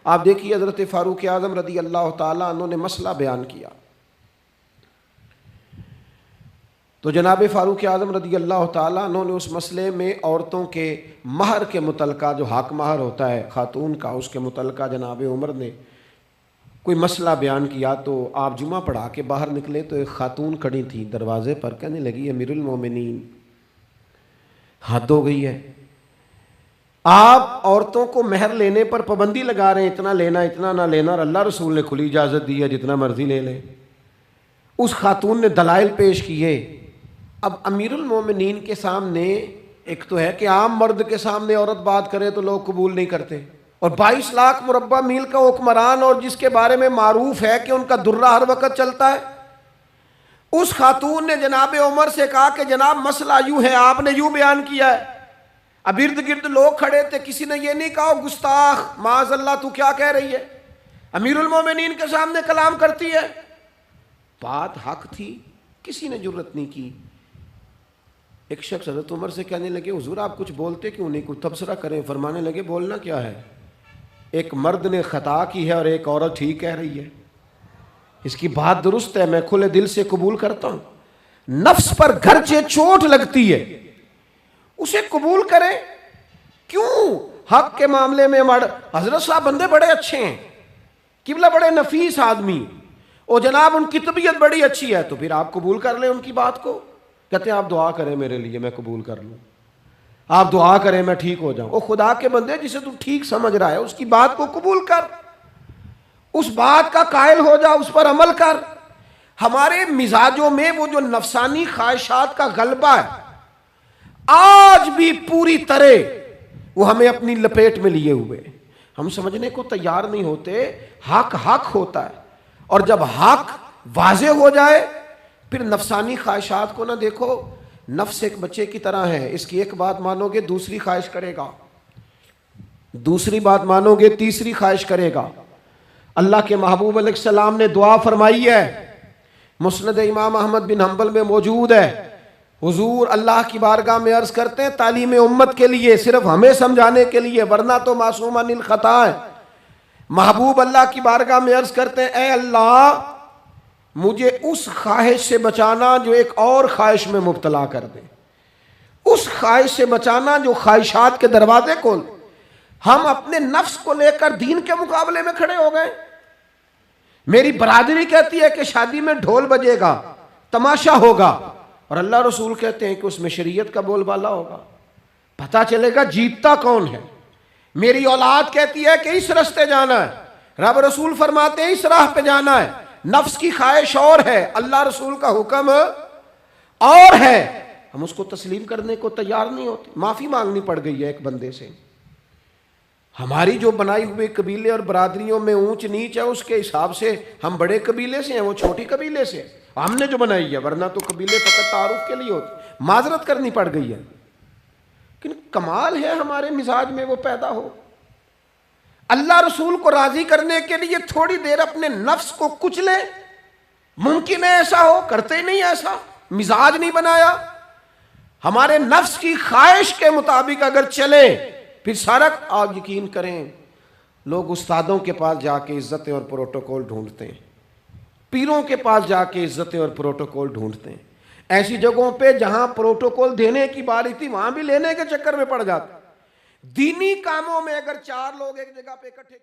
آپ دیکھیے حضرت فاروق اعظم رضی اللہ تعالیٰ عنہ نے مسئلہ بیان کیا تو جناب فاروق اعظم رضی اللہ تعالیٰ عنہ نے اس مسئلے میں عورتوں کے مہر کے متعلقہ جو حق مہر ہوتا ہے خاتون کا، اس کے متعلقہ جناب عمر نے کوئی مسئلہ بیان کیا۔ تو آپ جمعہ پڑھا کے باہر نکلے تو ایک خاتون کھڑی تھی دروازے پر، کہنے لگی امیر المومنین حد ہو گئی ہے، آپ عورتوں کو مہر لینے پر پابندی لگا رہے ہیں، اتنا لینا اتنا نہ لینا، اور اللہ رسول نے کھلی اجازت دی ہے جتنا مرضی لے لیں۔ اس خاتون نے دلائل پیش کیے۔ اب امیر المومنین کے سامنے ایک تو ہے کہ عام مرد کے سامنے عورت بات کرے تو لوگ قبول نہیں کرتے، اور 22 لاکھ مربع میل کا حکمران اور جس کے بارے میں معروف ہے کہ ان کا درہ ہر وقت چلتا ہے، اس خاتون نے جناب عمر سے کہا کہ جناب مسئلہ یوں ہے، آپ نے یوں بیان کیا ہے۔ اب ارد گرد لوگ کھڑے تھے، کسی نے یہ نہیں کہا گستاخ معاذ اللہ تو کیا کہہ رہی ہے، امیر المومنین کے سامنے کلام کرتی ہے۔ بات حق تھی، کسی نے جرت نہیں کی۔ ایک شخص حضرت عمر سے کہنے لگے حضور آپ کچھ بولتے کیوں نہیں، کوئی تبصرہ کریں۔ فرمانے لگے بولنا کیا ہے، ایک مرد نے خطا کی ہے اور ایک عورت ٹھیک کہہ رہی ہے، اس کی بات درست ہے، میں کھلے دل سے قبول کرتا ہوں۔ نفس پر گرچہ چوٹ لگتی ہے اسے قبول کریں، کیوں حق کے معاملے میں حضرت صاحب بندے بڑے اچھے ہیں، قبلہ بڑے نفیس آدمی، اور جناب ان کی طبیعت بڑی اچھی ہے، تو پھر آپ قبول کر لیں ان کی بات کو۔ کہتے ہیں آپ دعا کریں میرے لیے میں قبول کر لوں، آپ دعا کریں میں ٹھیک ہو جاؤں۔ او خدا کے بندے، جسے تو ٹھیک سمجھ رہا ہے اس کی بات کو قبول کر، اس بات کا قائل ہو جا، اس پر عمل کر۔ ہمارے مزاجوں میں وہ جو نفسانی خواہشات کا غلبہ ہے آج بھی پوری طرح وہ ہمیں اپنی لپیٹ میں لیے ہوئے، ہم سمجھنے کو تیار نہیں ہوتے۔ حق حق ہوتا ہے، اور جب حق واضح ہو جائے پھر نفسانی خواہشات کو نہ دیکھو۔ نفس ایک بچے کی طرح ہے، اس کی ایک بات مانو گے دوسری خواہش کرے گا، دوسری بات مانو گے تیسری خواہش کرے گا۔ اللہ کے محبوب علیہ السلام نے دعا فرمائی ہے، مسند امام احمد بن حنبل میں موجود ہے۔ حضور اللہ کی بارگاہ میں عرض کرتے ہیں تعلیم امت کے لیے، صرف ہمیں سمجھانے کے لیے، ورنہ تو معصوم عن الخطا ہے۔ محبوب اللہ کی بارگاہ میں عرض کرتے ہیں اے اللہ مجھے اس خواہش سے بچانا جو ایک اور خواہش میں مبتلا کر دے، اس خواہش سے بچانا جو خواہشات کے دروازے کھول۔ ہم اپنے نفس کو لے کر دین کے مقابلے میں کھڑے ہو گئے۔ میری برادری کہتی ہے کہ شادی میں ڈھول بجے گا، تماشا ہوگا، اور اللہ رسول کہتے ہیں کہ اس میں شریعت کا بول بالا ہوگا، پتہ چلے گا جیتتا کون ہے۔ میری اولاد کہتی ہے کہ اس رستے جانا ہے، رب رسول فرماتے ہیں اس راہ پہ جانا ہے۔ نفس کی خواہش اور ہے، اللہ رسول کا حکم اور ہے، ہم اس کو تسلیم کرنے کو تیار نہیں ہوتے۔ معافی مانگنی پڑ گئی ہے ایک بندے سے، ہماری جو بنائی ہوئے قبیلے اور برادریوں میں اونچ نیچ ہے اس کے حساب سے ہم بڑے قبیلے سے ہیں، وہ چھوٹی قبیلے سے، ہم نے جو بنائی ہے، ورنہ تو قبیلے فقط تعارف کے لیے ہوتے۔ معذرت کرنی پڑ گئی ہے، لیکن کمال ہے ہمارے مزاج میں وہ پیدا ہو۔ اللہ رسول کو راضی کرنے کے لیے تھوڑی دیر اپنے نفس کو کچلے، ممکن ہے ایسا ہو، کرتے نہیں ایسا، مزاج نہیں بنایا۔ ہمارے نفس کی خواہش کے مطابق اگر چلے پھر سارا، آپ یقین کریں لوگ استادوں کے پاس جا کے عزتیں اور پروٹوکول ڈھونڈتے ہیں، پیروں کے پاس جا کے عزتیں اور پروٹوکول ڈھونڈتے ہیں، ایسی جگہوں پہ جہاں پروٹوکول دینے کی باری تھی وہاں بھی لینے کے چکر میں پڑ جاتے۔ دینی کاموں میں اگر 4 لوگ ایک جگہ پہ اکٹھے